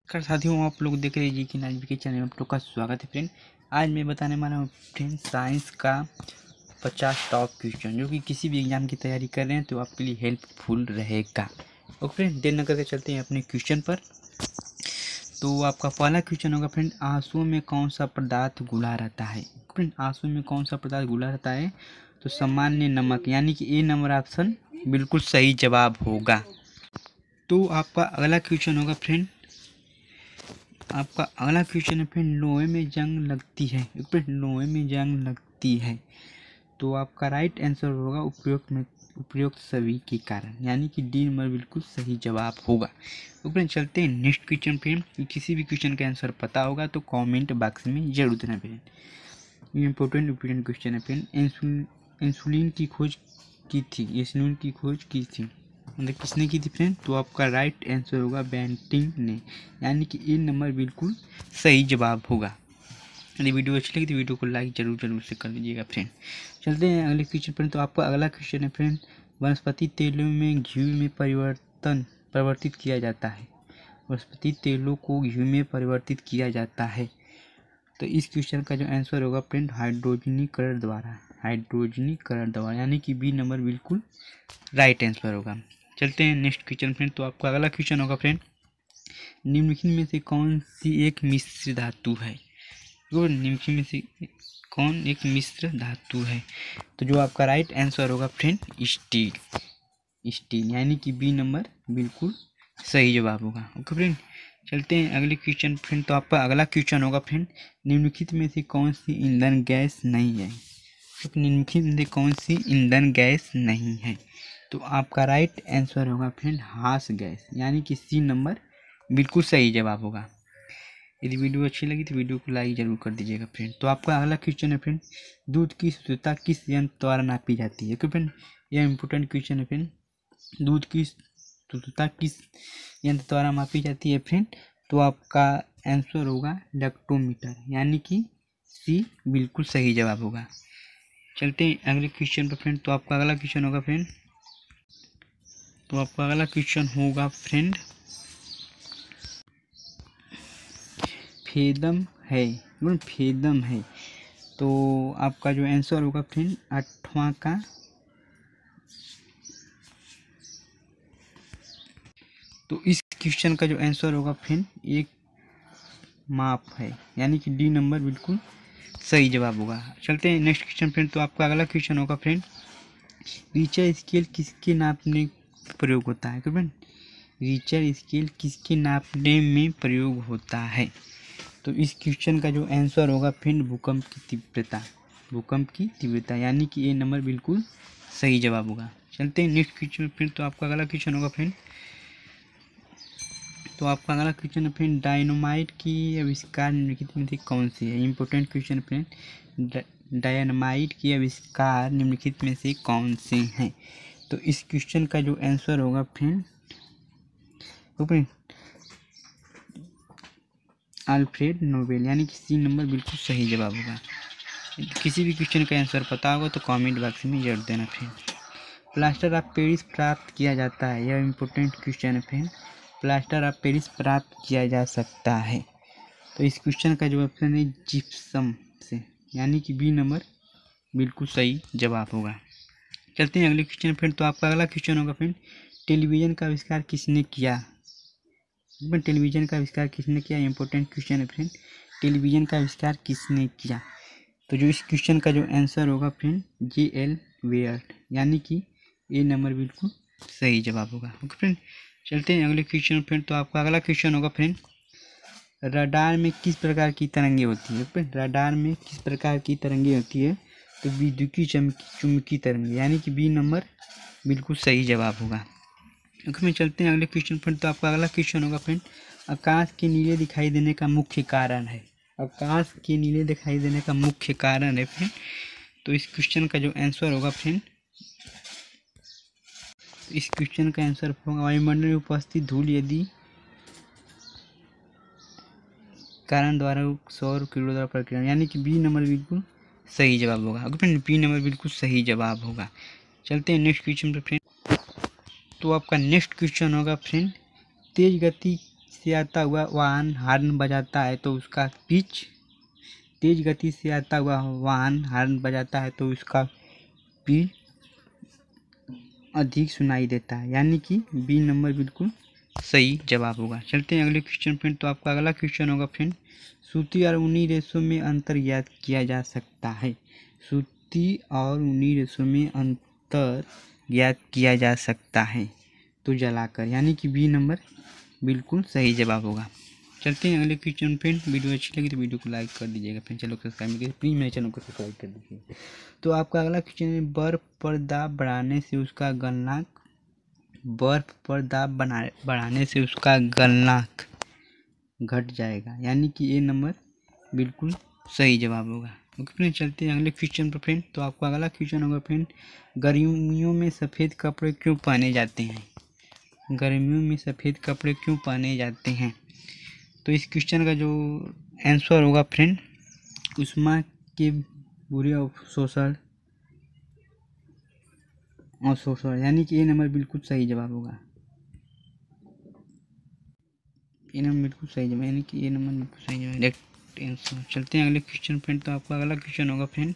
नमस्कार साथियों, आप लोग देख रहे हैं जी की नाच के चैनल में आप लोग का स्वागत है फ्रेंड। आज मैं बताने वाला हूँ फ्रेंड साइंस का 50 टॉप क्वेश्चन जो कि किसी भी एग्जाम की तैयारी कर रहे हैं तो आपके लिए हेल्पफुल रहेगा। और फ्रेंड देर न करके चलते हैं अपने क्वेश्चन पर। तो आपका पहला क्वेश्चन होगा फ्रेंड, आंसुओं में कौन सा पदार्थ घुला रहता है। फ्रेंड आंसुओं में कौन सा पदार्थ घुला रहता है, तो सामान्य नमक, यानी कि ए नंबर ऑप्शन बिल्कुल सही जवाब होगा। तो आपका अगला क्वेश्चन होगा फ्रेंड, लोहे में जंग लगती है। लोहे में जंग लगती है, तो आपका राइट आंसर होगा उपयुक्त सभी के कारण, यानी कि डी नंबर बिल्कुल सही जवाब होगा। ऊपर चलते हैं नेक्स्ट क्वेश्चन पे। किसी भी क्वेश्चन का आंसर पता होगा तो कमेंट बॉक्स में जरूर देना फ्रेंड। ये इंपॉर्टेंट क्वेश्चन है फ्रेंड। इंसुलिन की खोज की थी, मतलब किसने की थी फ्रेंड, तो आपका राइट आंसर होगा बेंटिंग ने, यानी कि ए नंबर बिल्कुल सही जवाब होगा। यदि वीडियो अच्छी लगी तो वीडियो को लाइक जरूर से कर दीजिएगा फ्रेंड। चलते हैं अगले क्वेश्चन पर। तो आपका अगला क्वेश्चन है फ्रेंड, वनस्पति तेलों में घी में परिवर्तित किया जाता है। वनस्पति तेलों को घी में परिवर्तित किया जाता है, तो इस क्वेश्चन का जो आंसर होगा फ्रेंड हाइड्रोजनीकरण द्वारा, यानी कि बी नंबर बिल्कुल राइट आंसर होगा। चलते हैं नेक्स्ट क्वेश्चन फ्रेंड। तो आपका अगला क्वेश्चन होगा फ्रेंड, निम्नलिखित में से कौन सी एक मिश्र धातु है। तो निम्नलिखित में से कौन एक मिश्र धातु है, तो जो आपका राइट आंसर होगा फ्रेंड स्टील, यानी कि बी नंबर बिल्कुल सही जवाब होगा। ओके फ्रेंड, चलते हैं अगले क्वेश्चन फ्रेंड। तो आपका अगला क्वेश्चन होगा फ्रेंड, निम्नलिखित में से कौन सी ईंधन गैस नहीं है। तो निम्नलिखित में से कौन सी ईंधन गैस नहीं है, तो आपका राइट आंसर होगा फ्रेंड हास गैस, यानी कि सी नंबर बिल्कुल सही जवाब होगा। यदि वीडियो अच्छी लगी तो वीडियो को लाइक जरूर कर दीजिएगा फ्रेंड। तो आपका अगला क्वेश्चन है फ्रेंड, दूध की शुद्धता किस यंत्र द्वारा नापी जाती है। क्योंकि फ्रेंड यह इंपॉर्टेंट क्वेश्चन है फ्रेंड, दूध की शुद्धता किस यंत्र द्वारा मापी जाती है फ्रेंड, तो आपका आंसर होगा लैक्टोमीटर, यानी कि सी बिल्कुल सही जवाब होगा। चलते हैं अगले क्वेश्चन पर फ्रेंड। तो आपका अगला क्वेश्चन होगा फ्रेंड, फेदम है, तो आपका जो आंसर होगा फ्रेंड 8वां का, तो इस क्वेश्चन का जो आंसर होगा फ्रेंड एक माप है, यानी कि डी नंबर बिल्कुल सही जवाब होगा। चलते हैं नेक्स्ट क्वेश्चन फ्रेंड। तो आपका अगला क्वेश्चन होगा फ्रेंड, रिचर स्केल किसके नापने प्रयोग होता है। फ्रेंड रिचर स्केल किसके नापने में प्रयोग होता है, तो इस क्वेश्चन का जो आंसर होगा फ्रेंड भूकंप की तीव्रता, यानी कि ए नंबर बिल्कुल सही जवाब होगा। चलते हैं नेक्स्ट क्वेश्चन फ्रेंड। तो आपका अगला क्वेश्चन होगा फ्रेंड, डायनामाइट की आविष्कार निम्नलिखित में से कौन सी है। इंपॉर्टेंट क्वेश्चन फ्रेंड, डायनामाइट की आविष्कार निम्नलिखित में से कौन से हैं, तो इस क्वेश्चन का जो आंसर होगा फ्रेंड अल्फ्रेड नोबेल, यानी कि सी नंबर बिल्कुल सही जवाब होगा। किसी भी क्वेश्चन का आंसर पता होगा तो कमेंट बॉक्स में जरूर देना फ्रेंड। प्लास्टर ऑफ पेरिस प्राप्त किया जाता है, यह इंपॉर्टेंट क्वेश्चन है फ्रेंड। प्लास्टर ऑफ पेरिस प्राप्त किया जा सकता है, तो इस क्वेश्चन का जो ऑप्शन है जिप्सम से, यानी कि बी नंबर बिल्कुल सही जवाब होगा। चलते हैं अगले क्वेश्चन फ्रेंड। तो आपका अगला क्वेश्चन होगा फ्रेंड, टेलीविज़न का आविष्कार किसने किया। टेलीविज़न का आविष्कार किसने किया, इंपॉर्टेंट क्वेश्चन है फ्रेंड, टेलीविज़न का आविष्कार किसने किया, तो जो इस क्वेश्चन का जो आंसर होगा फ्रेंड JL वेयर्ड, यानी कि ए नंबर बिल्कुल सही जवाब होगा। ओके फ्रेंड, चलते हैं अगले क्वेश्चन फ्रेंड। तो आपका अगला क्वेश्चन होगा फ्रेंड, रडार में किस प्रकार की तरंगे होती है। तो विद्युतीय चुंबकीय तरंगे, यानी कि बी नंबर बिल्कुल सही जवाब होगा। ओके में चलते हैं अगले क्वेश्चन फ्रेंड। तो आपका अगला क्वेश्चन होगा फ्रेंड, आकाश के नीले दिखाई देने का मुख्य कारण है। फ्रेंड, तो इस क्वेश्चन का जो आंसर होगा फ्रेंड, वायुमंडल में उपस्थित धूल यदि कारण द्वारा सौर किरणों द्वारा प्रकीर्णन, यानी कि बी नंबर बिल्कुल सही जवाब होगा। ओके फ्रेंड, बी नंबर बिल्कुल सही जवाब होगा। चलते हैं नेक्स्ट क्वेश्चन पर फ्रेंड। तो आपका नेक्स्ट क्वेश्चन होगा फ्रेंड, तेज गति से आता हुआ वाहन हॉर्न बजाता है तो उसका पिच, तेज गति से आता हुआ वाहन हॉर्न बजाता है तो उसका पिच अधिक सुनाई देता है, यानी कि बी नंबर बिल्कुल सही जवाब होगा। चलते हैं अगले क्वेश्चन फ्रेंड। तो आपका अगला क्वेश्चन होगा फ्रेंड, सूती और ऊनी रेशों में अंतर ज्ञात किया जा सकता है। सूती और ऊनी रेशों में अंतर ज्ञात किया जा सकता है तो जलाकर, यानी कि बी नंबर बिल्कुल सही जवाब होगा। चलते हैं अगले क्वेश्चन फ्रेंड। वीडियो अच्छी लगी तो वीडियो को लाइक कर दीजिएगा फ्रेंड, चैनल को सब्सक्राइब नहीं प्लीज़ मेरे चैनल को सब्सक्राइब कर दीजिए। तो आपका अगला क्वेश्चन है, बर्फ पर दाब बढ़ाने से उसका गलनांक, बर्फ पर दाब बढ़ाने से उसका गलनांक घट जाएगा, यानी कि ए नंबर बिल्कुल सही जवाब होगा। ओके फ्रेंड, चलते हैं अगले क्वेश्चन पर फ्रेंड। तो आपका अगला क्वेश्चन होगा फ्रेंड, गर्मियों में सफ़ेद कपड़े क्यों पहने जाते हैं? गर्मियों में सफ़ेद कपड़े क्यों पहने जाते हैं? तो इस क्वेश्चन का जो आंसर होगा फ्रेंड, उष्मा के बुरे अवशोषण, यानी कि ए नंबर बिल्कुल सही जवाब होगा। ए नंबर बिल्कुल सही जवाब, यानी कि ए नंबर बिल्कुल सही जवाब, डायरेक्ट आंसर। चलते हैं अगले क्वेश्चन फ्रेंड। तो आपका अगला क्वेश्चन होगा फ्रेंड,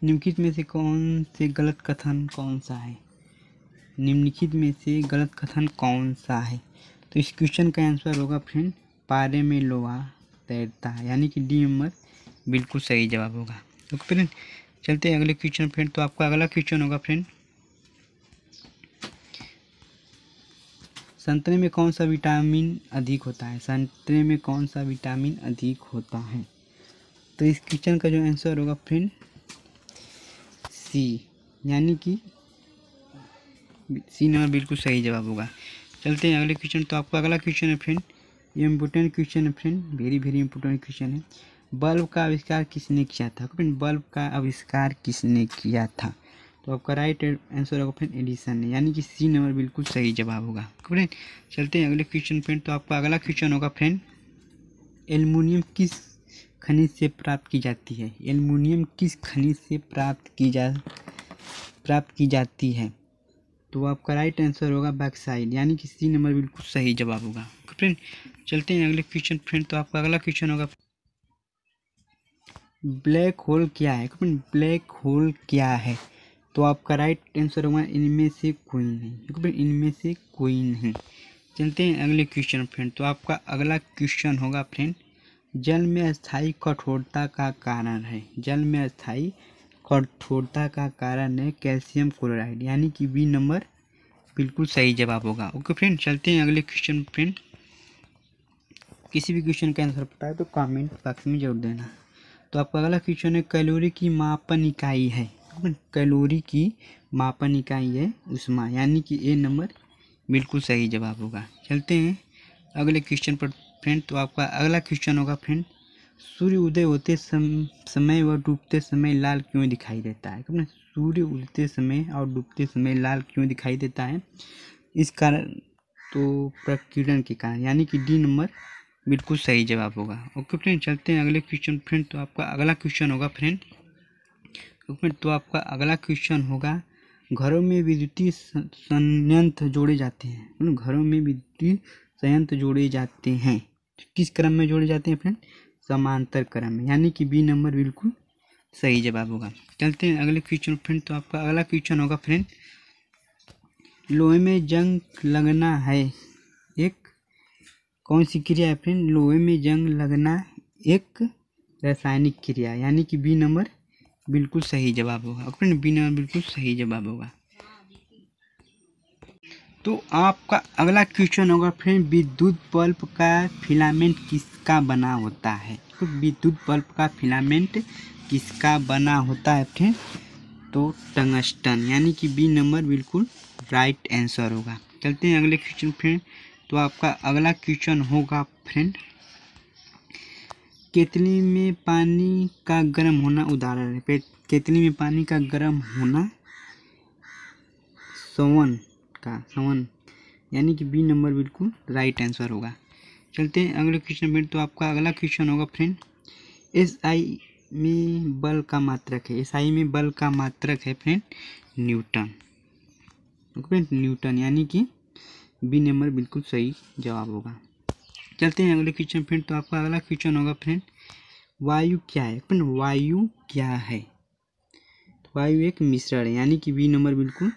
निम्नलिखित में से कौन से गलत कथन कौन सा है? निम्नलिखित में से गलत कथन कौन सा है? तो इस क्वेश्चन का आंसर होगा फ्रेंड, पारे में लोहा तैरता है, यानी कि डी नंबर बिल्कुल सही जवाब होगा। ओके फ्रेंड, चलते हैं अगले क्वेश्चन फ्रेंड। तो आपका अगला क्वेश्चन होगा फ्रेंड, संतरे में कौन सा विटामिन अधिक होता है? संतरे में कौन सा विटामिन अधिक होता है? तो इस क्वेश्चन का जो आंसर होगा फ्रेंड, सी, यानी कि सी नंबर बिल्कुल सही जवाब होगा। चलते हैं अगले क्वेश्चन। तो आपका अगला क्वेश्चन है फ्रेंड, ये इम्पोर्टेंट क्वेश्चन है friend, very very important question है। बल्ब का आविष्कार किसने किया था? फ्रेंड, बल्ब का आविष्कार किसने किया था? तो आपका राइट आंसर होगा फ्रेंड, एडिसन ने, यानी कि सी नंबर बिल्कुल सही जवाब होगा। फ्रेंड, चलते हैं अगले क्वेश्चन फ्रेंड। तो आपका अगला क्वेश्चन होगा फ्रेंड, एल्युमिनियम किस खनिज से प्राप्त की जाती है? एल्युमिनियम किस खनिज से प्राप्त की जाती है? तो आपका राइट आंसर होगा बैक्साइड, यानी कि सी नंबर बिल्कुल सही जवाब होगा। फ्रेंड, चलते हैं अगले क्वेश्चन फ्रेंड। तो आपका अगला क्वेश्चन होगा, ब्लैक होल क्या है? ब्लैक होल क्या है? तो आपका राइट आंसर होगा, इनमें से कोई नहीं। इनमें से कोई नहीं। चलते हैं अगले क्वेश्चन फ्रेंड। तो आपका अगला क्वेश्चन होगा फ्रेंड, जल में स्थायी कठोरता का कारण है? जल में स्थायी कठोरता का कारण है कैल्शियम क्लोराइड, यानी कि बी नंबर बिल्कुल सही जवाब होगा। ओके फ्रेंड, चलते हैं अगले क्वेश्चन फ्रेंड। किसी भी क्वेश्चन का आंसर पता है तो कमेंट बॉक्स में जरूर देना। तो आपका अगला क्वेश्चन है, कैलोरी की मापन इकाई है? कैलोरी की मापन इकाई है उष्मा, यानी कि ए नंबर बिल्कुल सही जवाब होगा। चलते हैं अगले क्वेश्चन पर फ्रेंड। तो आपका अगला क्वेश्चन होगा फ्रेंड, सूर्य उदय होते समय व डूबते समय लाल क्यों दिखाई देता है? सूर्य उदयते समय और डूबते समय लाल क्यों दिखाई देता है? इस कारण, तो प्रकीर्णन के कारण, यानी कि डी नंबर बिल्कुल सही जवाब होगा। ओके फ्रेंड, चलते हैं अगले क्वेश्चन फ्रेंड। तो आपका अगला क्वेश्चन होगा फ्रेंड, तो आपका अगला क्वेश्चन होगा, घरों में विद्युतीय संयंत्र जोड़े जाते हैं? घरों में विद्युतीय संयंत्र जोड़े जाते हैं, किस क्रम में जोड़े जाते हैं फ्रेंड? समांतर क्रम में, यानी कि बी नंबर बिल्कुल सही जवाब होगा। चलते हैं अगले क्वेश्चन फ्रेंड। तो आपका अगला क्वेश्चन होगा फ्रेंड, लोहे में जंग लगना है एक कौन सी क्रिया है फ्रेंड? लोहे में जंग लगना एक रासायनिक क्रिया, यानी कि बी नंबर बिल्कुल सही जवाब होगा। फ्रेंड, बी नंबर बिल्कुल सही जवाब होगा। तो आपका अगला क्वेश्चन होगा फ्रेंड, विद्युत बल्ब का फिलामेंट किसका बना होता है? तो विद्युत बल्ब का फिलामेंट किसका बना होता है फ्रेंड? तो टंगस्टन, यानी कि बी नंबर बिल्कुल राइट आंसर होगा। चलते हैं अगले क्वेश्चन फ्रेंड। तो आपका अगला क्वेश्चन होगा फ्रेंड, केतली में पानी का गर्म होना उदाहरण है? केतली में पानी का गर्म होना संवन, यानी कि बी नंबर बिल्कुल राइट आंसर होगा। चलते हैं अगले क्वेश्चन फ्रेंड। तो आपका अगला क्वेश्चन होगा फ्रेंड, एसआई में बल का मात्रक है? एसआई में बल का मात्रक है फ्रेंड न्यूटन। फ्रेंड, न्यूटन, यानी कि बी नंबर बिल्कुल सही जवाब होगा। चलते हैं अगले क्वेश्चन फ्रेंड। तो आपका अगला क्वेश्चन होगा फ्रेंड, वायु क्या है फ्रेंड? वायु क्या है? तो वायु एक मिश्रण है, यानी कि बी नंबर बिल्कुल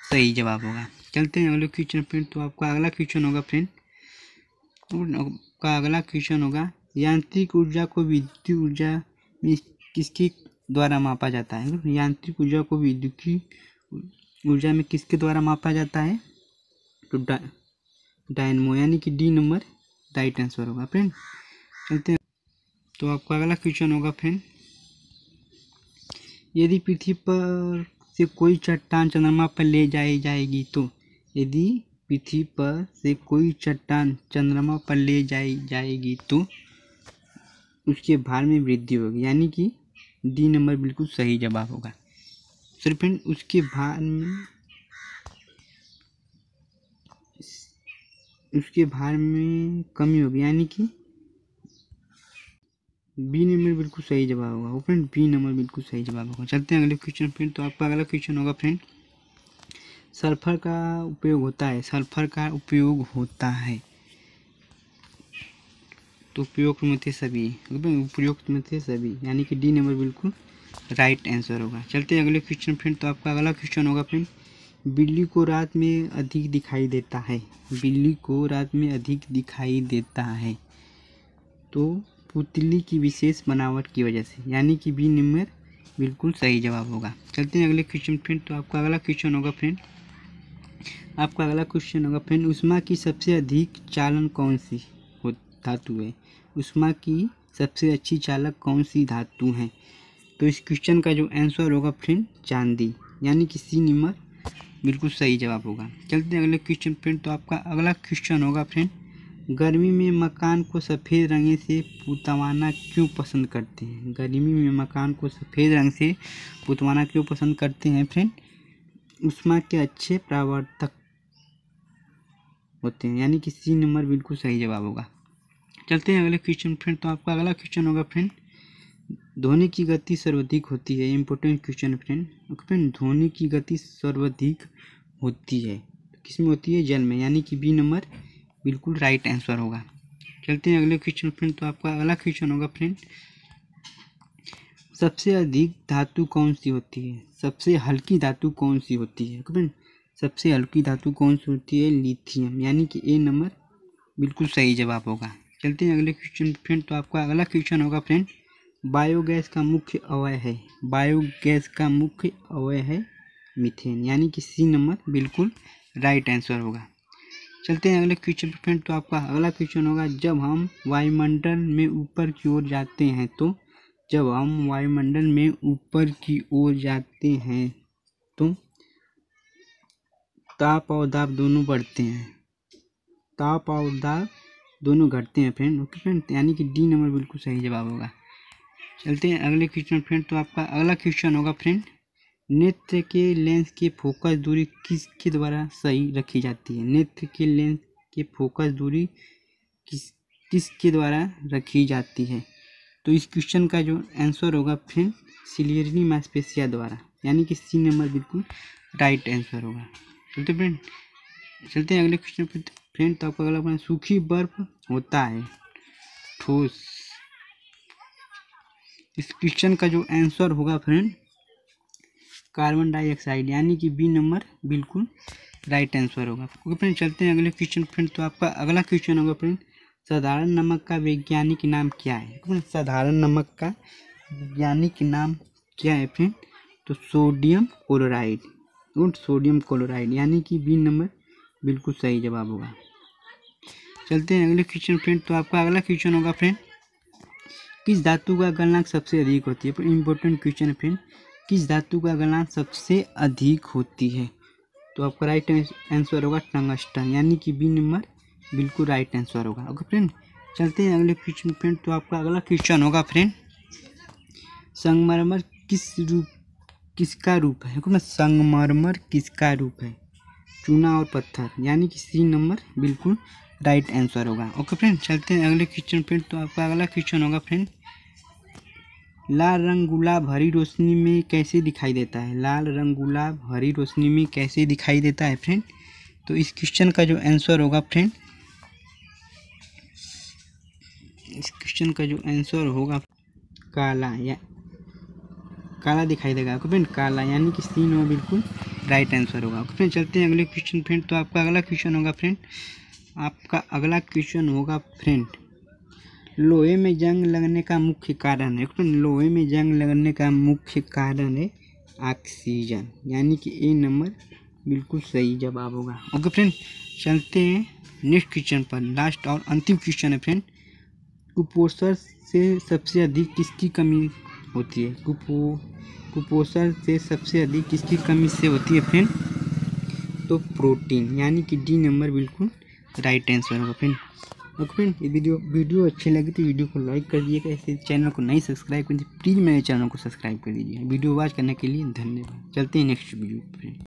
सही जवाब होगा। चलते हैं अगले क्वेश्चन फ्रेंड। तो आपका अगला क्वेश्चन होगा फ्रेंड, आपका अगला क्वेश्चन होगा, यांत्रिक ऊर्जा को विद्युत ऊर्जा में किसके द्वारा मापा जाता है? यांत्रिक ऊर्जा को विद्युत ऊर्जा में किसके द्वारा मापा जाता है? तो डायनमो, यानी कि डी नंबर राइट आंसर होगा फ्रेंड। चलते हैं। तो आपका अगला क्वेश्चन होगा फ्रेंड, यदि पृथ्वी पर से कोई चट्टान चंद्रमा पर ले जाई जाएगी तो, यदि पृथ्वी पर से कोई चट्टान चंद्रमा पर ले जाई जाएगी तो उसके भार में वृद्धि होगी, यानी कि डी नंबर बिल्कुल सही जवाब होगा। सर फ्रेंड, उसके भार में कमी होगी, यानी कि बी नंबर बिल्कुल सही जवाब होगा फ्रेंड। बी नंबर बिल्कुल सही जवाब होगा। चलते हैं अगले क्वेश्चन फ्रेंड। तो आपका अगला क्वेश्चन होगा फ्रेंड, सल्फर का उपयोग होता है। सल्फर का उपयोग होता है तो उपयुक्त में थे सभी, उपयुक्त में थे सभी, यानी कि डी नंबर बिल्कुल राइट आंसर होगा। चलते हैं अगले क्वेश्चन फ्रेंड। तो आपका अगला क्वेश्चन होगा फ्रेंड, बिल्ली को रात में अधिक दिखाई देता है। बिल्ली को रात में अधिक दिखाई देता है तो पुतली की विशेष बनावट की वजह से, यानी कि बी नंबर बिल्कुल सही जवाब होगा। चलते हैं अगले क्वेश्चन फ्रेंड। तो आपका अगला क्वेश्चन होगा फ्रेंड, ऊष्मा की सबसे अधिक चालन कौन सी धातु है? ऊष्मा की सबसे अच्छी चालक कौन सी धातु है? तो इस क्वेश्चन का जो आंसर होगा फ्रेंड, चांदी, यानी कि सी नंबर बिल्कुल सही जवाब होगा। चलते हैं अगले क्वेश्चन फ्रेंड। तो आपका अगला क्वेश्चन होगा फ्रेंड, गर्मी में मकान को सफ़ेद रंग से पुतवाना क्यों पसंद करते हैं? गर्मी में मकान को सफ़ेद रंग से पुतवाना क्यों पसंद करते हैं फ्रेंड? ऊष्मा के अच्छे प्रवर्तक होते हैं, यानी कि सी नंबर बिल्कुल सही जवाब होगा। चलते हैं अगले क्वेश्चन फ्रेंड। तो आपका अगला क्वेश्चन होगा फ्रेंड, ध्वनि की गति सर्वाधिक होती है। Important question friend. ध्वनि की गति सर्वाधिक होती है किसमें होती है? जल में, यानी कि बी नंबर बिल्कुल राइट आंसर होगा। चलते हैं अगले क्वेश्चन फ्रेंड। तो आपका अगला क्वेश्चन होगा फ्रेंड, सबसे अधिक धातु कौन सी होती है? सबसे हल्की धातु कौन सी होती है फ्रेंड? सबसे हल्की धातु कौन सी होती है? लिथियम, यानी कि ए नंबर बिल्कुल सही जवाब होगा। चलते हैं अगले क्वेश्चन फ्रेंड। तो आपका अगला क्वेश्चन होगा फ्रेंड, बायोगैस का मुख्य अवयव है। बायोगैस का मुख्य अवयव है मीथेन, यानी कि सी नंबर बिल्कुल राइट आंसर होगा। चलते हैं अगले क्वेश्चन फ्रेंड। तो आपका अगला क्वेश्चन होगा, जब हम वायुमंडल में ऊपर की ओर जाते हैं तो, जब हम वायुमंडल में ऊपर की ओर जाते हैं तो ताप और दाब दोनों बढ़ते हैं, ताप और दाब दोनों घटते हैं फ्रेंड। ओके फ्रेंड, यानी कि डी नंबर बिल्कुल सही जवाब होगा। चलते हैं अगले क्वेश्चन फ्रेंड। तो आपका अगला क्वेश्चन होगा फ्रेंड, नेत्र के लेंस की फोकस दूरी किसके द्वारा सही रखी जाती है? नेत्र के लेंस की फोकस दूरी किसके द्वारा रखी जाती है? तो इस क्वेश्चन का जो आंसर होगा फ्रेंड, सिलियरी मास्पेशिया द्वारा, यानी कि सी नंबर बिल्कुल राइट आंसर होगा। चलते हैं अगले क्वेश्चन फ्रेंड। तो आपका अगला क्वेश्चन, सूखी बर्फ होता है ठोस। इस क्वेश्चन का जो आंसर होगा फ्रेंड, कार्बन डाइऑक्साइड, यानी कि बी नंबर बिल्कुल राइट आंसर होगा। ओके फ्रेंड, चलते हैं अगले क्वेश्चन फ्रेंड। तो आपका अगला क्वेश्चन होगा फ्रेंड, साधारण नमक का वैज्ञानिक नाम क्या है? साधारण नमक का वैज्ञानिक नाम क्या है फ्रेंड? तो सोडियम क्लोराइड, सोडियम क्लोराइड, यानी कि बी नंबर बिल्कुल सही जवाब होगा। चलते हैं अगले क्वेश्चन फ्रेंड। तो आपका अगला क्वेश्चन होगा फ्रेंड, किस धातु का गलनांक सबसे अधिक होती है? इंपॉर्टेंट क्वेश्चन है फ्रेंड, किस धातु का गलनांक सबसे अधिक होती है? तो आपका राइट आंसर होगा टंगस्टन, यानी कि बी नंबर बिल्कुल राइट आंसर होगा। ओके फ्रेंड, चलते हैं अगले क्वेश्चन फ्रेंड। तो आपका अगला क्वेश्चन होगा फ्रेंड, संगमरमर किसका रूप है? संगमरमर किसका रूप है? चूना और पत्थर, यानी कि सी नंबर बिल्कुल राइट आंसर होगा। ओके फ्रेंड, चलते हैं अगले क्वेश्चन फ्रेंड। तो आपका अगला क्वेश्चन होगा फ्रेंड, लाल रंग गुलाब हरी रोशनी में कैसे दिखाई देता है? लाल रंग गुलाब हरी रोशनी में कैसे दिखाई देता है फ्रेंड? तो इस क्वेश्चन का जो आंसर होगा फ्रेंड, इस क्वेश्चन का जो आंसर होगा काला, या काला दिखाई देगा आपको फ्रेंड, काला, यानी कि सी नो बिल्कुल राइट आंसर होगा। फ्रेंड चलते हैं अगले क्वेश्चन फ्रेंड। तो आपका अगला क्वेश्चन होगा फ्रेंड, आपका अगला क्वेश्चन होगा फ्रेंड, लोहे में जंग लगने का मुख्य कारण है फ्रेंड, लोहे में जंग लगने का मुख्य कारण है ऑक्सीजन, यानी कि ए नंबर बिल्कुल सही जवाब होगा। ओके फ्रेंड, चलते हैं नेक्स्ट क्वेश्चन पर, लास्ट और अंतिम क्वेश्चन है फ्रेंड, कुपोषण से सबसे अधिक किसकी कमी होती है? कुपोषण से सबसे अधिक किसकी कमी से होती है फ्रेंड? तो प्रोटीन, यानी कि डी नंबर बिल्कुल राइट आंसर होगा फ्रेंड। ओके फ्रेंड, ये वीडियो अच्छी लगी तो वीडियो को लाइक कर दीजिएगा, ऐसे चैनल को नहीं सब्सक्राइब कर दीजिए, प्लीज़ मेरे चैनल को सब्सक्राइब कर दीजिए। वीडियो वॉच करने के लिए धन्यवाद। चलते हैं नेक्स्ट वीडियो फ्रेंड।